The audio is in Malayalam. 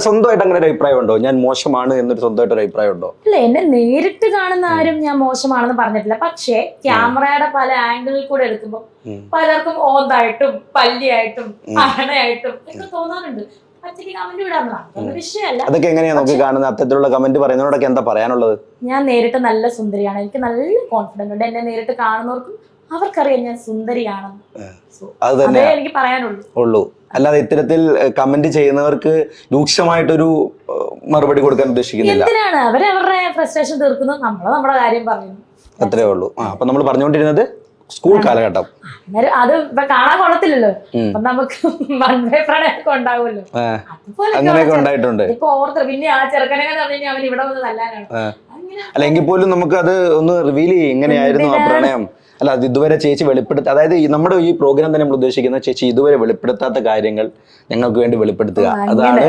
സ്വന്തമായിട്ട് അങ്ങനെ ഒരു അഭിപ്രായം ഉണ്ടോ? ഞാൻ മോശമാണ് എന്നൊരു സ്വന്തമായിട്ട് ഒരു അഭിപ്രായം ഉണ്ടോ? അല്ല, എന്നെ നേരിട്ട് കാണുന്ന ആരും ഞാൻ മോശമാണെന്ന് പറഞ്ഞിട്ടില്ല. പക്ഷേ ക്യാമറയുടെ പല ആംഗിളിൽ കൂടെ എടുക്കുമ്പോൾ പലർക്കും ഓന്തായിട്ടും പല്ലിയായിട്ടും അഹണയായിട്ടും ഒക്കെ തോന്നാറുണ്ട്. പച്ചയ്ക്ക് കമന്റ് വിടാറുള്ളതാണ്, വിഷയമല്ല. അതൊക്കെ എങ്ങനെയാ നോക്കി കാണുന്നത്? അത്തരത്തിലുള്ള കമന്റ് പറയുന്നതിനോടൊക്കെ എന്താ പറയാനുള്ളത്? ഞാൻ നേരിട്ട് നല്ല സുന്ദരിയാണ്, എനിക്ക് നല്ല കോൺഫിഡൻസ് ഉണ്ട്. എന്നെ നേരിട്ട് കാണുന്നവർക്കും അവർക്കറിയാം ഞാൻ സുന്ദരിയാണെന്ന്. അതേ എനിക്ക് പറയാനുള്ളൂ. അല്ലാതെ ഇത്തരത്തിൽ കമന്റ് ചെയ്യുന്നവർക്ക് രൂക്ഷമായിട്ടൊരു മറുപടി കൊടുക്കാൻ ഉദ്ദേശിക്കുന്നില്ല. എന്തിനാണ് അവരവരുടെ ഫ്രസ്ട്രേഷൻ തീർക്കുന്നത്, നമ്മുടെ കാര്യം പറയുന്നു, അത്രേ ഉള്ളൂ. അപ്പൊ നമ്മൾ പറഞ്ഞുകൊണ്ടിരുന്നത് സ്കൂൾ കാലഘട്ടം. അത് കാണാൻ കൊള്ളത്തില്ലല്ലോ, അപ്പൊ നമുക്ക് പ്രണയമൊക്കെ ഉണ്ടാവുമല്ലോ, അങ്ങനെയൊക്കെ ഉണ്ടായിട്ടുണ്ട്. ഇപ്പൊ ഓർത്ത് പിന്നെ ആ ചെറുക്കനെ പറഞ്ഞു അവൻ ഇവിടെ വന്ന് തല്ലാനാണ്. അല്ലെങ്കിൽ പോലും നമുക്ക് അത് ഒന്ന് റിവീൽ ചെയ്യും, എങ്ങനെയായിരുന്നു ആ പ്രണയം. അല്ല, അത് ഇതുവരെ ചേച്ചി വെളിപ്പെടുത്ത, അതായത് നമ്മുടെ ഈ പ്രോഗ്രാം തന്നെ നമ്മൾ ഉദ്ദേശിക്കുന്ന ചേച്ചി ഇതുവരെ വെളിപ്പെടുത്താത്ത കാര്യങ്ങൾ ഞങ്ങൾക്ക് വേണ്ടി വെളിപ്പെടുത്തുക, അതാണ്